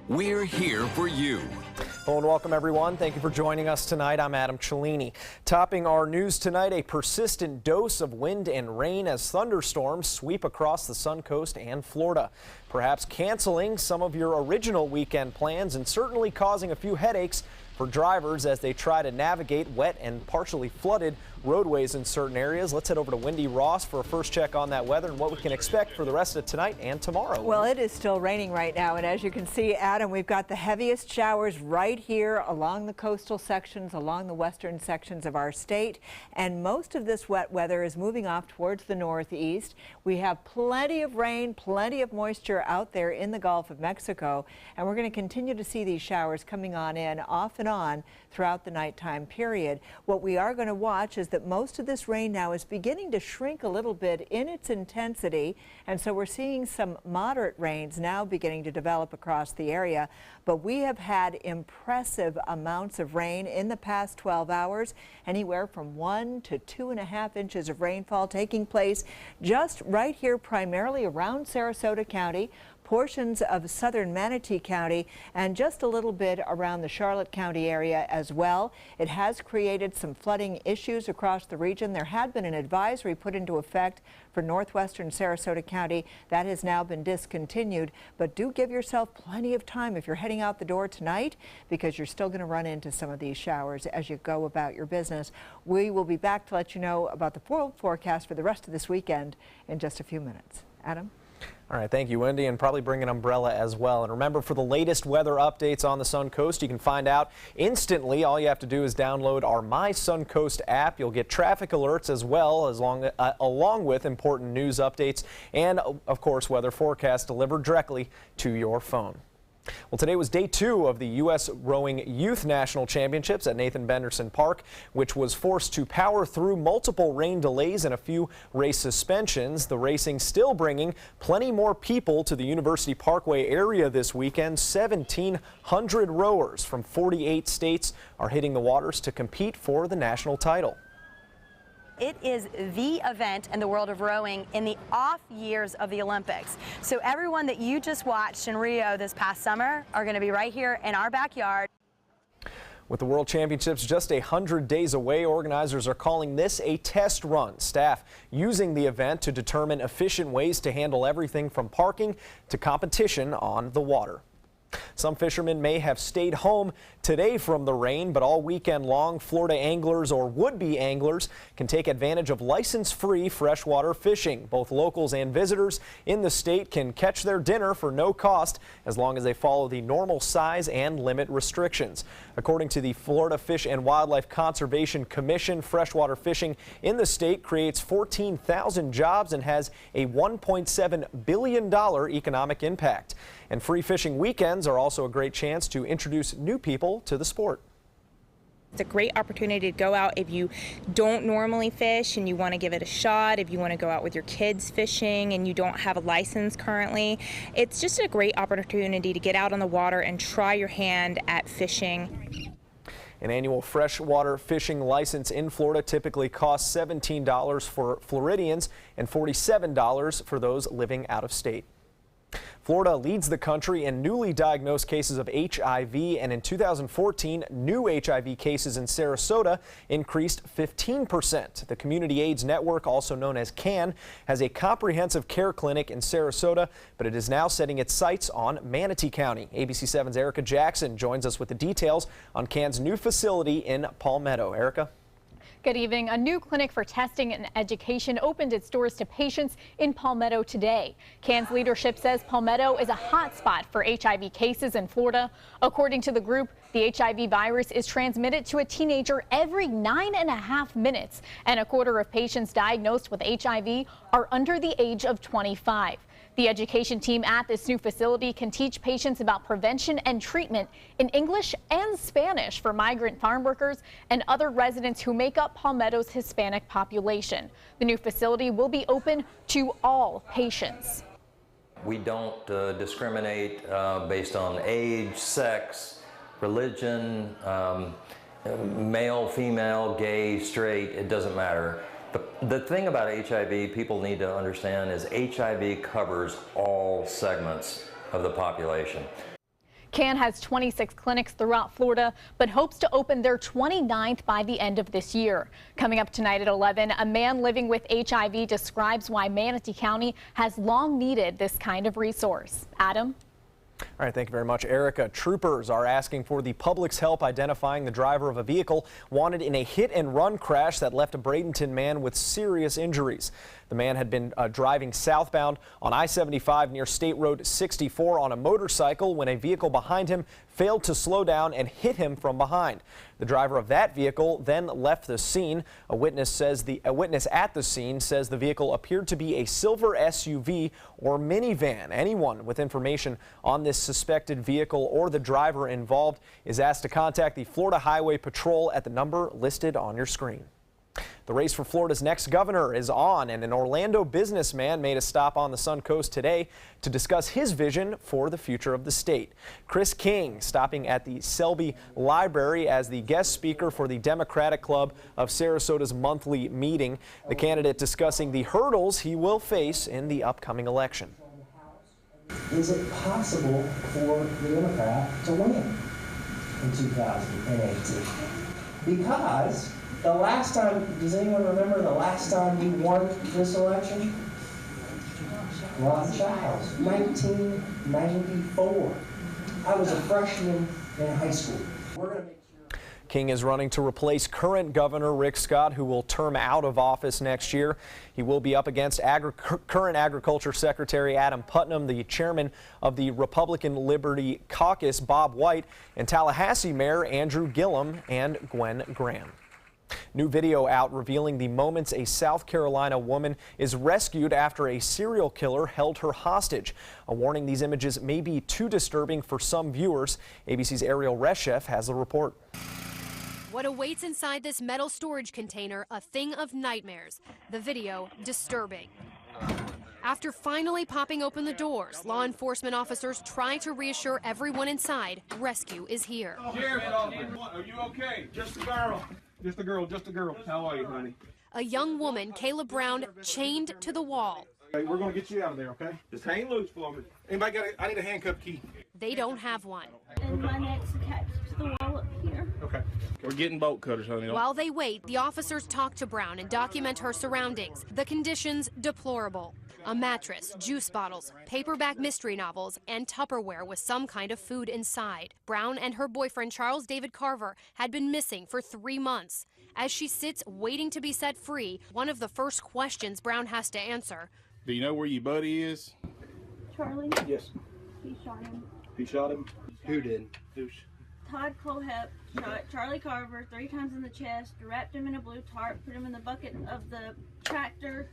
We're here for you. Hello and welcome everyone. Thank you for joining us tonight. I'm Adam Cellini. Topping our news tonight, a persistent dose of wind and rain as thunderstorms sweep across the Suncoast and Florida. Perhaps canceling some of your original weekend plans and certainly causing a few headaches for drivers as they try to navigate wet and partially flooded roadways in certain areas. Let's head over to Wendy Ross for a first check on that weather and what we can expect for the rest of tonight and tomorrow. Well, it is still raining right now, and as you can see, Adam, we've got the heaviest showers right here along the coastal sections, along the western sections of our state, and most of this wet weather is moving off towards the northeast. We have plenty of rain, plenty of moisture out there in the Gulf of Mexico, and we're going to continue to see these showers coming on in off and on throughout the nighttime period. What we are going to watch is that most of this rain now is beginning to shrink a little bit in its intensity, and so we're seeing some moderate rains now beginning to develop across the area. But we have had impressive amounts of rain in the past 12 hours, anywhere from 1 to 2.5 inches of rainfall taking place just right here, primarily around Sarasota County, portions of southern Manatee County, and just a little bit around the Charlotte County area as well. It has created some flooding issues across the region. There had been an advisory put into effect for northwestern Sarasota County. That has now been discontinued, but do give yourself plenty of time if you're heading out the door tonight, because you're still going to run into some of these showers as you go about your business. We will be back to let you know about the full forecast for the rest of this weekend in just a few minutes. Adam? All right, thank you, Wendy, and probably bring an umbrella as well. And remember, for the latest weather updates on the Suncoast, you can find out instantly. All you have to do is download our My Suncoast app. You'll get traffic alerts as well, along with important news updates and, of course, weather forecasts delivered directly to your phone. Well, today was day 2 of the U.S. Rowing Youth National Championships at Nathan Benderson Park, which was forced to power through multiple rain delays and a few race suspensions. The racing still bringing plenty more people to the University Parkway area this weekend. 1,700 rowers from 48 states are hitting the waters to compete for the national title. It is the event in the world of rowing in the off years of the Olympics. So everyone that you just watched in Rio this past summer are going to be right here in our backyard. With the World Championships just 100 days away, organizers are calling this a test run. Staff using the event to determine efficient ways to handle everything from parking to competition on the water. Some fishermen may have stayed home today from the rain, but all weekend long, Florida anglers or would-be anglers can take advantage of license-free freshwater fishing. Both locals and visitors in the state can catch their dinner for no cost as long as they follow the normal size and limit restrictions. According to the Florida Fish and Wildlife Conservation Commission, freshwater fishing in the state creates 14,000 jobs and has a $1.7 billion economic impact. And free fishing weekends are also a great chance to introduce new people to the sport. It's a great opportunity to go out if you don't normally fish and you want to give it a shot, if you want to go out with your kids fishing and you don't have a license currently. It's just a great opportunity to get out on the water and try your hand at fishing. An annual freshwater fishing license in Florida typically costs $17 for Floridians and $47 for those living out of state. Florida leads the country in newly diagnosed cases of HIV, and in 2014, new HIV cases in Sarasota increased 15%. The Community AIDS Network, also known as CAN, has a comprehensive care clinic in Sarasota, but it is now setting its sights on Manatee County. ABC 7's Erica Jackson joins us with the details on CAN's new facility in Palmetto. Erica? Good evening. A new clinic for testing and education opened its doors to patients in Palmetto today. CAN's leadership says Palmetto is a hot spot for HIV cases in Florida. According to the group, the HIV virus is transmitted to a teenager every 9.5 minutes, and a quarter of patients diagnosed with HIV are under the age of 25. The education team at this new facility can teach patients about prevention and treatment in English and Spanish for migrant farm workers and other residents who make up Palmetto's Hispanic population. The new facility will be open to all patients. We don't discriminate based on age, sex, religion, male, female, gay, straight, it doesn't matter. The thing about HIV people need to understand is HIV covers all segments of the population. CAN has 26 clinics throughout Florida, but hopes to open their 29th by the end of this year. Coming up tonight at 11, a man living with HIV describes why Manatee County has long needed this kind of resource. Adam? All right, thank you very much, Erica. Troopers are asking for the public's help identifying the driver of a vehicle wanted in a hit-and-run crash that left a Bradenton man with serious injuries. The man had been driving southbound on I-75 near State Road 64 on a motorcycle when a vehicle behind him failed to slow down and hit him from behind. The driver of that vehicle then left the scene. A witness at the scene says the vehicle appeared to be a silver SUV or minivan. Anyone with information on this suspected vehicle or the driver involved is asked to contact the Florida Highway Patrol at the number listed on your screen. The race for Florida's next governor is on, and an Orlando businessman made a stop on the Sun Coast today to discuss his vision for the future of the state. Chris King stopping at the Selby Library as the guest speaker for the Democratic Club of Sarasota's monthly meeting. The candidate discussing the hurdles he will face in the upcoming election. Is it possible for the Democrat to win in 2018? Because the last time, does anyone remember the last time you won this election? Ron Childs, 1994. I was a freshman in high school. We're going to make sure. King is running to replace current Governor Rick Scott, who will term out of office next year. He will be up against current Agriculture Secretary Adam Putnam, the chairman of the Republican Liberty Caucus, Bob White, and Tallahassee Mayor Andrew Gillum and Gwen Graham. New video out revealing the moments a South Carolina woman is rescued after a serial killer held her hostage. A warning, these images may be too disturbing for some viewers. ABC's Ariel Reshef has the report. What awaits inside this metal storage container, a thing of nightmares. The video disturbing. After finally popping open the doors, law enforcement officers try to reassure everyone inside rescue is here. Sheriff, are you okay? Just a girl. Just a girl, just a girl. How are you, honey? A young woman, Kayla Brown, chained to the wall. Hey, we're going to get you out of there, okay? Just hang loose for me. Anybody got I need a handcuff key. They don't have one. And my neck's attached to the wall up here. Okay. We're getting bolt cutters, honey. While they wait, the officers talk to Brown and document her surroundings. The conditions deplorable. A mattress, juice bottles, paperback mystery novels, and Tupperware with some kind of food inside. Brown and her boyfriend, Charles David Carver, had been missing for 3 months. As she sits waiting to be set free, one of the first questions Brown has to answer. Do you know where your buddy is? Charlie? Yes. He shot him. He shot him? Who did? Todd Cohep shot Charlie Carver 3 times in the chest, wrapped him in a blue tarp, put him in the bucket of the tractor,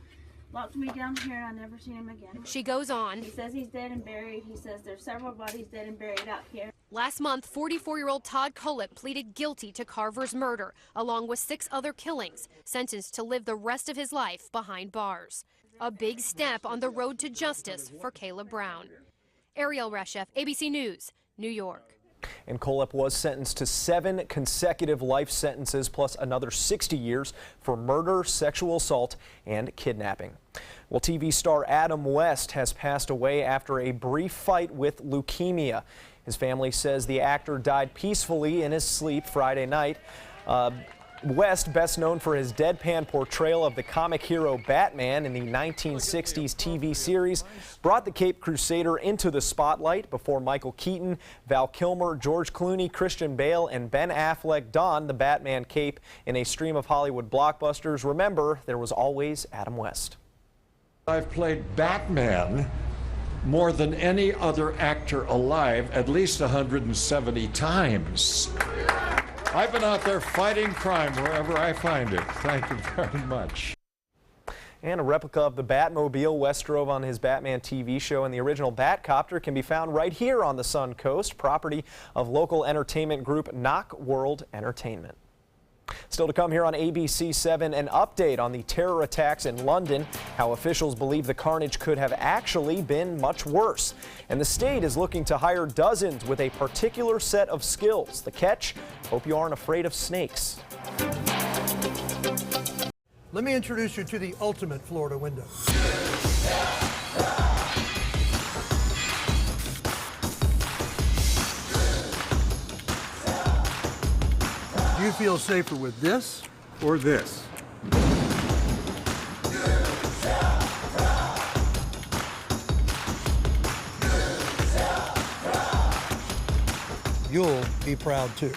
locked me down here, and I never seen him again. She goes on. He says he's dead and buried. He says there's several bodies dead and buried out here. Last month, 44-year-old Todd Cohep pleaded guilty to Carver's murder, along with 6 other killings, sentenced to live the rest of his life behind bars. A big step on the road to justice for Kayla Brown. Ariel Reshef, ABC News, New York. And Cohep was sentenced to 7 consecutive life sentences plus another 60 years for murder, sexual assault, and kidnapping. Well, TV star Adam West has passed away after a brief fight with leukemia. His family says the actor died peacefully in his sleep Friday night. West, best known for his deadpan portrayal of the comic hero Batman in the 1960s TV series, brought the Caped Crusader into the spotlight before Michael Keaton, Val Kilmer, George Clooney, Christian Bale, and Ben Affleck donned the Batman cape in a stream of Hollywood blockbusters. Remember, there was always Adam West. I've played Batman more than any other actor alive, at least 170 times. I've been out there fighting crime wherever I find it. Thank you very much. And a replica of the Batmobile West drove on his Batman TV show, and the original Batcopter can be found right here on the Sun Coast, property of local entertainment group Knock World Entertainment. Still to come here on ABC 7, an update on the terror attacks in London, how officials believe the carnage could have actually been much worse. And the state is looking to hire dozens with a particular set of skills. The catch? Hope you aren't afraid of snakes. Let me introduce you to the ultimate Florida window. you feel safer with this or this? You'll be proud too.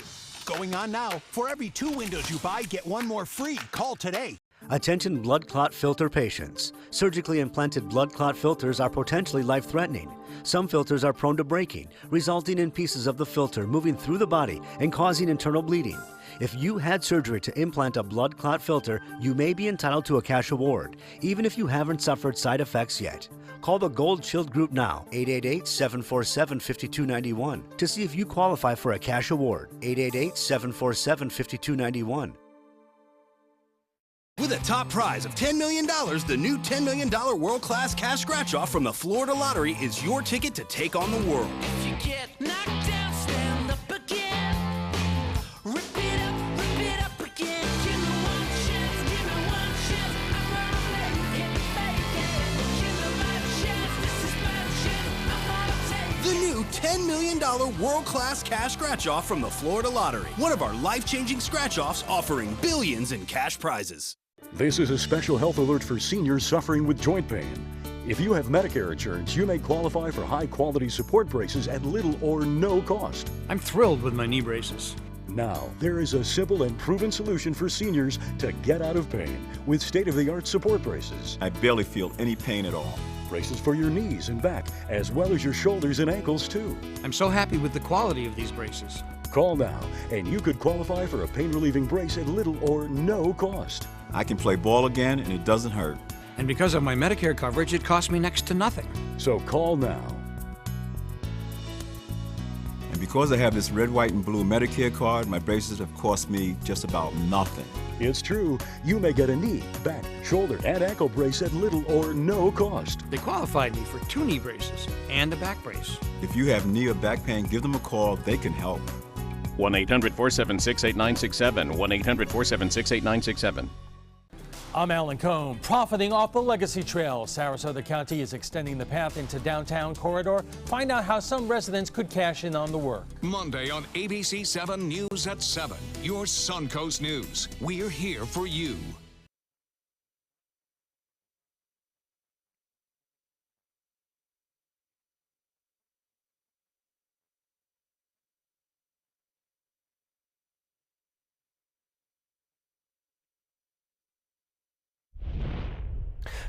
Going on now. For every 2 windows you buy, get 1 more free. Call today. Attention blood clot filter patients. Surgically implanted blood clot filters are potentially life-threatening. Some filters are prone to breaking, resulting in pieces of the filter moving through the body and causing internal bleeding. If you had surgery to implant a blood clot filter, you may be entitled to a cash award, even if you haven't suffered side effects yet. Call the Gold Shield Group now, 888-747-5291, to see if you qualify for a cash award, 888-747-5291. With a top prize of $10 million, the new $10 million world-class cash scratch-off from the Florida Lottery is your ticket to take on the world. If you get knocked down, stand up again. Rip it up again. Give me one chance, give me one chance. I'm gonna make it. Give me my chance, this is my chance. I'm gonna take it. The new $10 million world-class cash scratch-off from the Florida Lottery. One of our life-changing scratch-offs offering billions in cash prizes. This is a special health alert for seniors suffering with joint pain. If you have Medicare insurance, you may qualify for high-quality support braces at little or no cost. I'm thrilled with my knee braces. Now, there is a simple and proven solution for seniors to get out of pain with state-of-the-art support braces. I barely feel any pain at all. Braces for your knees and back, as well as your shoulders and ankles, too. I'm so happy with the quality of these braces. Call now, and you could qualify for a pain-relieving brace at little or no cost. I can play ball again, and it doesn't hurt. And because of my Medicare coverage, it costs me next to nothing. So call now. And because I have this red, white, and blue Medicare card, my braces have cost me just about nothing. It's true. You may get a knee, back, shoulder, and ankle brace at little or no cost. They qualified me for 2 knee braces and a back brace. If you have knee or back pain, give them a call. They can help. 1-800-476-8967. 1-800-476-8967. I'm Alan Cohn. Profiting off the Legacy Trail, Sarasota County is extending the path into downtown corridor. Find out how some residents could cash in on the work. Monday on ABC 7 News at 7. Your Suncoast News. We're here for you.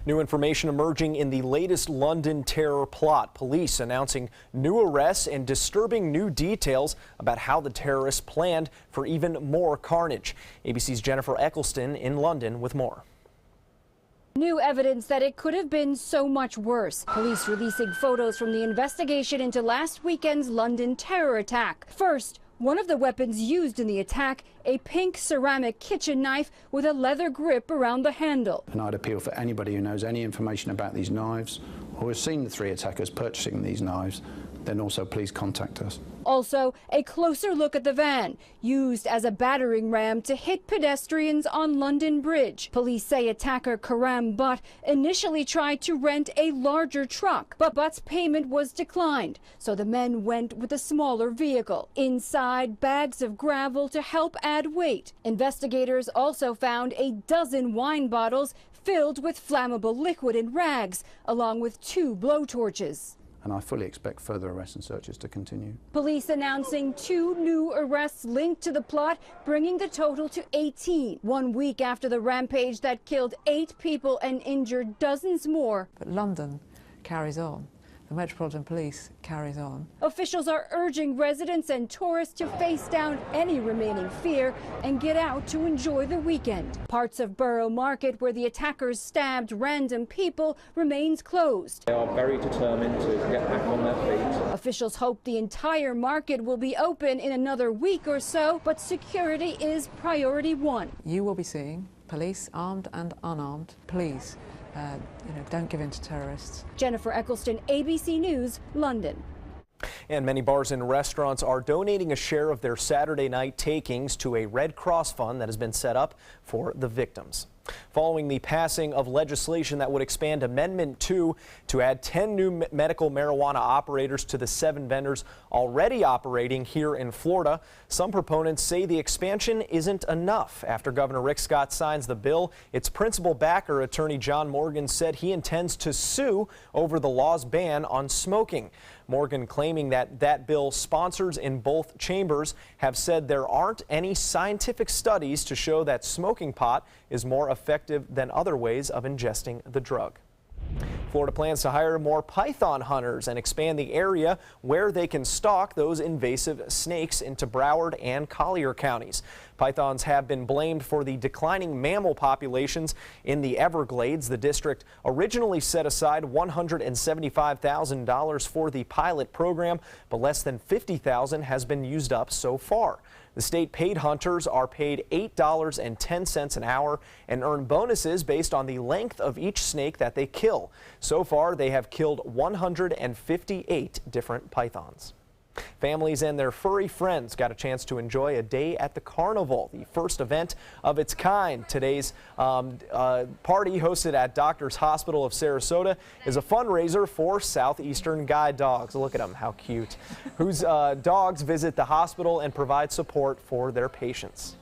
New information emerging in the latest London terror plot. Police announcing new arrests and disturbing new details about how the terrorists planned for even more carnage. ABC's Jennifer Eccleston in London with more. New evidence that it could have been so much worse. Police releasing photos from the investigation into last weekend's London terror attack. First, one of the weapons used in the attack, a pink ceramic kitchen knife with a leather grip around the handle. And I'd appeal for anybody who knows any information about these knives or has seen the 3 attackers purchasing these knives, then also please contact us. Also, a closer look at the van, used as a battering ram to hit pedestrians on London Bridge. Police say attacker Karam Butt initially tried to rent a larger truck, but Butt's payment was declined, so the men went with a smaller vehicle. Inside, bags of gravel to help add weight. Investigators also found a dozen wine bottles filled with flammable liquid and rags, along with 2 blowtorches. And I fully expect further arrests and searches to continue. Police announcing 2 new arrests linked to the plot, bringing the total to 18. 1 week after the rampage that killed 8 people and injured dozens more. But London carries on. The Metropolitan Police carries on. Officials are urging residents and tourists to face down any remaining fear and get out to enjoy the weekend. Parts of Borough Market, where the attackers stabbed random people, remains closed. They are very determined to get back on their feet. Officials hope the entire market will be open in another week or so, but security is priority 1. You will be seeing police, armed and unarmed. Please, don't give in to terrorists. Jennifer Eccleston, ABC News, London. And many bars and restaurants are donating a share of their Saturday night takings to a Red Cross fund that has been set up for the victims. Following the passing of legislation that would expand Amendment 2 to add 10 new medical marijuana operators to the 7 vendors already operating here in Florida, some proponents say the expansion isn't enough. After Governor Rick Scott signs the bill, its principal backer, Attorney John Morgan, said he intends to sue over the law's ban on smoking. Morgan claiming that bill sponsors in both chambers have said there aren't any scientific studies to show that smoking pot is more effective than other ways of ingesting the drug. Florida plans to hire more python hunters and expand the area where they can stalk those invasive snakes into Broward and Collier counties. Pythons have been blamed for the declining mammal populations in the Everglades. The district originally set aside $175,000 for the pilot program, but less than $50,000 has been used up so far. The state paid hunters are paid $8.10 an hour and earn bonuses based on the length of each snake that they kill. So far, they have killed 158 different pythons. Families and their furry friends got a chance to enjoy a day at the carnival, the first event of its kind. Today's party, hosted at Doctors Hospital of Sarasota, is a fundraiser for Southeastern Guide Dogs. Look at them, how cute. Whose dogs visit the hospital and provide support for their patients.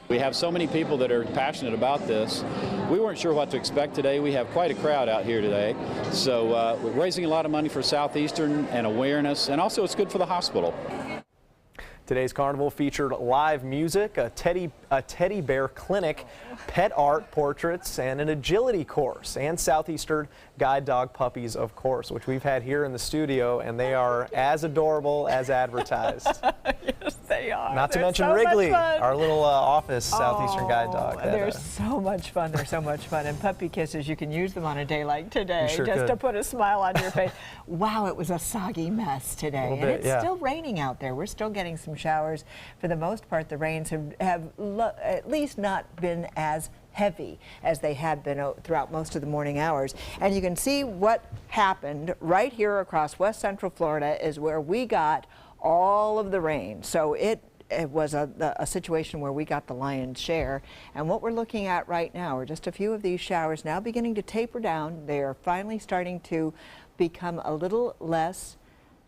We have so many people that are passionate about this. We weren't sure what to expect today. We have quite a crowd out here today. So we're raising a lot of money for Southeastern and awareness, and also it's good for the hospital. Today's carnival featured live music, a teddy bear clinic, pet art portraits, and an agility course, and Southeastern guide dog puppies, of course, which we've had here in the studio, and they are as adorable as advertised. Yes, they are. Not to They're mention so Wrigley, much fun. our little office Southeastern guide dog. They're so much fun. They're so much fun. And puppy kisses, you can use them on a day like today, sure just could. to put a smile on your face. Wow, it was a soggy mess today. A little And bit, it's yeah. still raining out there. We're still getting some showers. For the most part, the rains have at least not been as heavy as they had been throughout most of the morning hours. And you can see what happened right here across west central Florida is where we got all of the rain. So it was a situation where we got the lion's share. And what we're looking at right now are just a few of these showers now beginning to taper down. They are finally starting to become a little less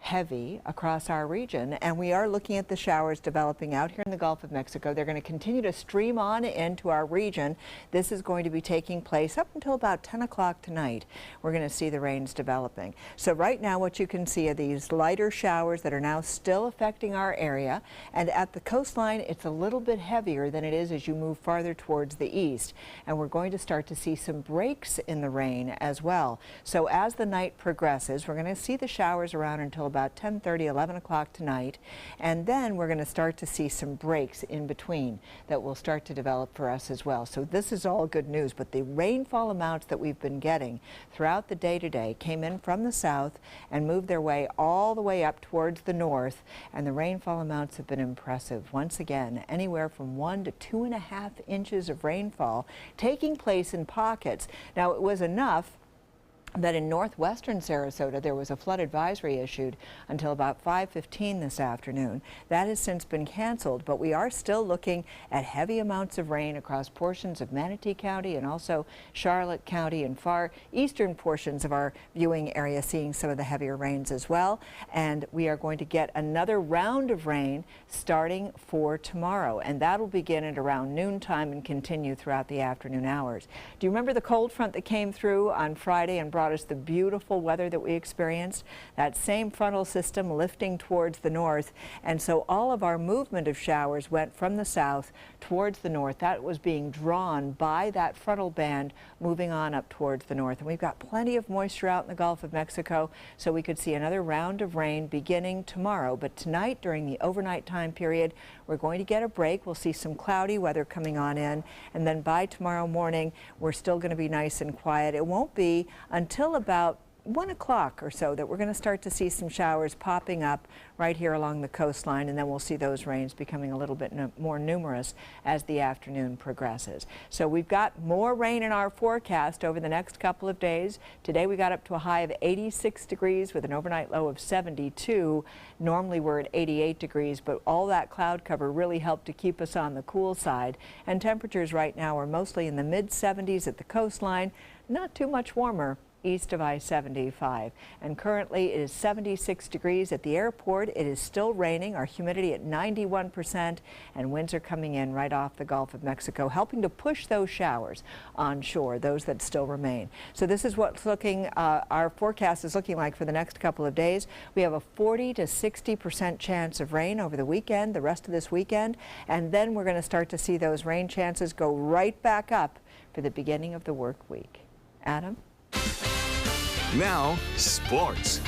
heavy across our region, and we are looking at the showers developing out here in the Gulf of Mexico. They're going to continue to stream on into our region. This is going to be taking place up until about 10 o'clock tonight. We're going to see the rains developing. So right now what you can see are these lighter showers that are now still affecting our area, and at the coastline it's a little bit heavier than it is as you move farther towards the east, and we're going to start to see some breaks in the rain as well. So as the night progresses, we're going to see the showers around until about 10:30, 11 o'clock tonight, and then we're going to start to see some breaks in between that will start to develop for us as well. So this is all good news, but the rainfall amounts that we've been getting throughout the day today came in from the south and moved their way all the way up towards the north, and the rainfall amounts have been impressive. Once again, anywhere from 1 to 2.5 inches of rainfall taking place in pockets. Now, it was enough that in northwestern Sarasota there was a flood advisory issued until about 5:15 this afternoon. That has since been canceled, but we are still looking at heavy amounts of rain across portions of Manatee County and also Charlotte County and far eastern portions of our viewing area, seeing some of the heavier rains as well. And we are going to get another round of rain starting for tomorrow, and that'll begin at around noontime and continue throughout the afternoon hours. Do you remember the cold front that came through on Friday and brought us the beautiful weather that we experienced? That same frontal system lifting towards the north, and so all of our movement of showers went from the south towards the north. That was being drawn by that frontal band moving on up towards the north, and we've got plenty of moisture out in the Gulf of Mexico, so we could see another round of rain beginning tomorrow. But tonight, during the overnight time period, we're going to get a break. We'll see some cloudy weather coming on in, and then by tomorrow morning we're still going to be nice and quiet. It won't be until about 1 o'clock or so that we're going to start to see some showers popping up right here along the coastline, and then we'll see those rains becoming a little bit more numerous as the afternoon progresses. So we've got more rain in our forecast over the next couple of days. Today we got up to a high of 86 degrees with an overnight low of 72. Normally we're at 88 degrees, but all that cloud cover really helped to keep us on the cool side. And temperatures right now are mostly in the mid-70s at the coastline, not too much warmer east of I-75. And currently it is 76 degrees at the airport. It is still raining, our humidity at 91%, and winds are coming in right off the Gulf of Mexico, helping to push those showers on shore, those that still remain. So this is what's looking, our forecast is looking like for the next couple of days. We have a 40 to 60% chance of rain over the weekend, the rest of this weekend, and then we're going to start to see those rain chances go right back up for the beginning of the work week. Adam? Now, sports.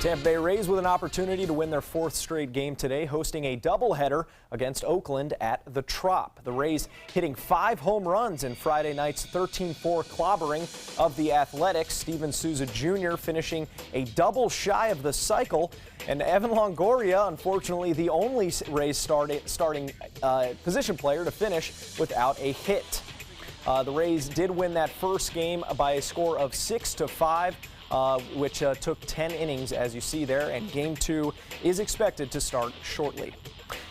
Tampa Bay Rays with an opportunity to win their 4th straight game today, hosting a doubleheader against Oakland at the Trop. The Rays hitting 5 home runs in Friday night's 13-4 clobbering of the Athletics. Steven Souza Jr. finishing a double shy of the cycle. And Evan Longoria, unfortunately, the only Rays starting position player to finish without a hit. The Rays did win that first game by a score of 6-5, which took 10 innings, as you see there, and Game 2 is expected to start shortly.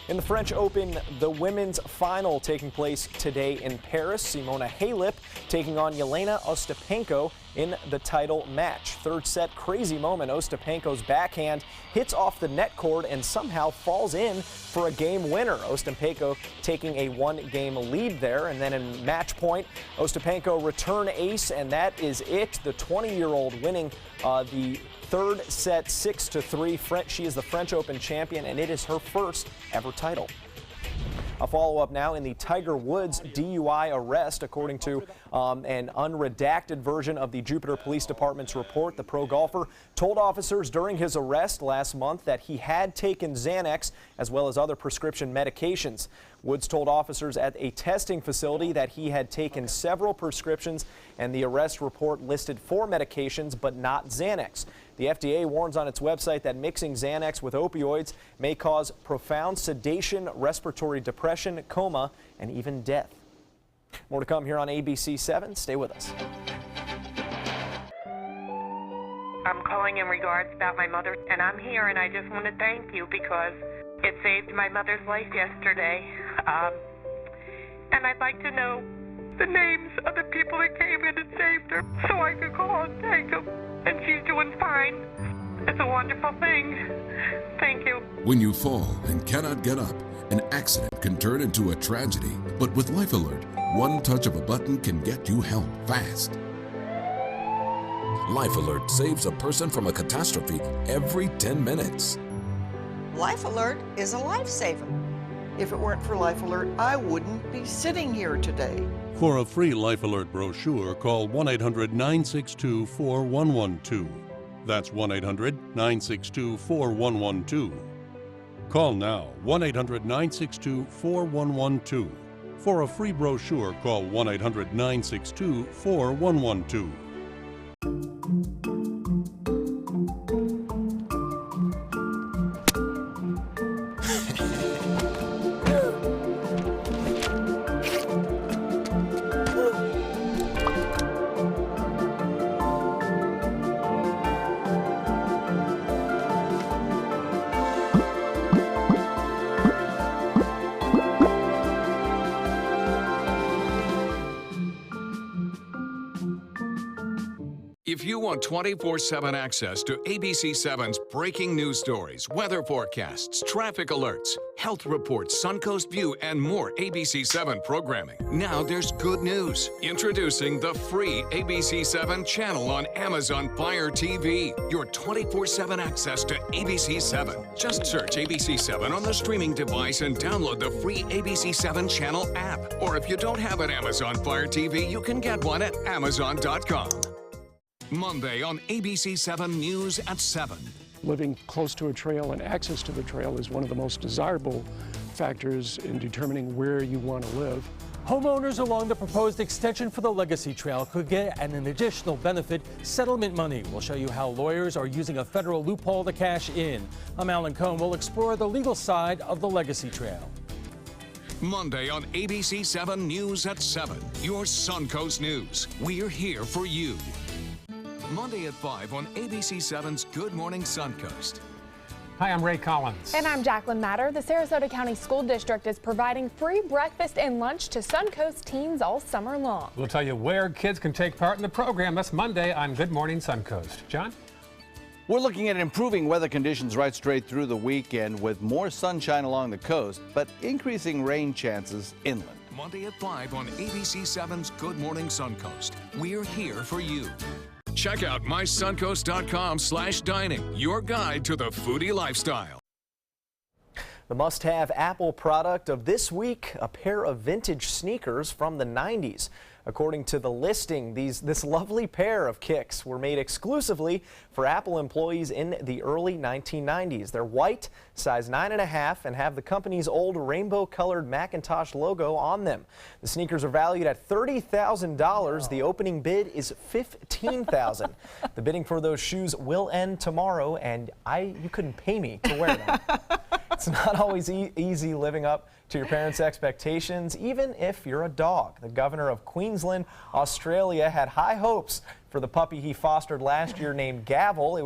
In the French Open, the women's final taking place today in Paris. Simona Halep taking on Yelena Ostapenko in the title match. Third set, crazy moment. Ostapenko's backhand hits off the net cord and somehow falls in for a game winner. Ostapenko taking a 1-game lead there. And then in match point, Ostapenko return ace, and that is it. The 20-year-old winning the third set 6-3. She is the French Open champion, and it is her first ever title. A follow-up now in the Tiger Woods DUI arrest. According to an unredacted version of the Jupiter Police Department's report, the pro golfer told officers during his arrest last month that he had taken Xanax as well as other prescription medications. Woods told officers at a testing facility that he had taken several prescriptions, and the arrest report listed 4 medications but not Xanax. The FDA warns on its website that mixing Xanax with opioids may cause profound sedation, respiratory depression, coma, and even death. More to come here on ABC 7. Stay with us. I'm calling in regards about my mother, and I'm here, and I just want to thank you because it saved my mother's life yesterday. And I'd like to know the names of the people that came in and saved her so I could call and thank them. And she's doing fine. It's a wonderful thing. Thank you. When you fall and cannot get up, an accident can turn into a tragedy. But with Life Alert, one touch of a button can get you help fast. Life Alert saves a person from a catastrophe every 10 minutes. Life Alert is a lifesaver. If it weren't for Life Alert, I wouldn't be sitting here today. For a free Life Alert brochure, call 1-800-962-4112. That's 1-800-962-4112. Call now, 1-800-962-4112. For a free brochure, call 1-800-962-4112. If you want 24/7 access to ABC7's breaking news stories, weather forecasts, traffic alerts, health reports, Suncoast View, and more ABC7 programming, now there's good news. Introducing the free ABC7 channel on Amazon Fire TV. Your 24/7 access to ABC7. Just search ABC7 on the streaming device and download the free ABC7 channel app. Or if you don't have an Amazon Fire TV, you can get one at Amazon.com. Monday on ABC7 News at 7. Living close to a trail and access to the trail is one of the most desirable factors in determining where you want to live. Homeowners along the proposed extension for the Legacy Trail could get an additional benefit, settlement money. We'll show you how lawyers are using a federal loophole to cash in. I'm Alan Cohn. We'll explore the legal side of the Legacy Trail. Monday on ABC 7 News at 7. Your Suncoast News. We're here for you. Monday at 5 on ABC 7's Good Morning Suncoast. Hi, I'm Ray Collins. And I'm Jacqueline Matter. The Sarasota County School District is providing free breakfast and lunch to Suncoast teens all summer long. We'll tell you where kids can take part in the program. That's Monday on Good Morning Suncoast. John? We're looking at improving weather conditions right straight through the weekend with more sunshine along the coast, but increasing rain chances inland. Monday at 5 on ABC 7's Good Morning Suncoast. We're here for you. Check out mysuncoast.com/dining, your guide to the foodie lifestyle. The must-have Apple product of this week, a pair of vintage sneakers from the 90s. According to the listing, this lovely pair of kicks were made exclusively for Apple employees in the early 1990s. They're white, size 9.5, and have the company's old rainbow-colored Macintosh logo on them. The sneakers are valued at $30,000. The opening bid is $15,000. The bidding for those shoes will end tomorrow, and you couldn't pay me to wear them. It's not always easy living up to your parents' expectations, even if you're a dog. The governor of Queensland, Australia, had high hopes for the puppy he fostered last year named Gavel. He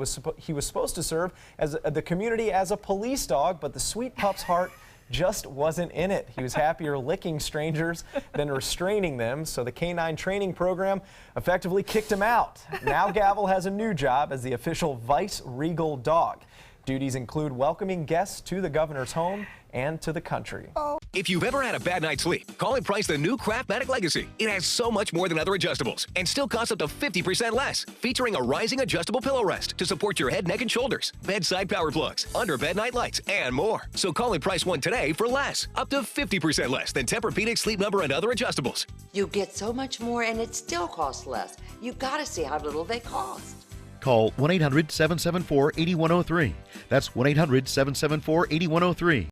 was supposed to serve as the community as a police dog, but the sweet pup's heart just wasn't in it. He was happier licking strangers than restraining them, so the canine training program effectively kicked him out. Now Gavel has a new job as the official vice regal dog. Duties include welcoming guests to the governor's home and to the country. If you've ever had a bad night's sleep, call and price the new Craftmatic Legacy. It has so much more than other adjustables and still costs up to 50% less, featuring a rising adjustable pillow rest to support your head, neck, and shoulders, bedside power plugs, under bed night lights, and more. So call and price one today for less, up to 50% less than Tempur-Pedic, Sleep Number, and other adjustables. You get so much more and it still costs less. You've got to see how little they cost. Call 1-800-774-8103. That's 1-800-774-8103.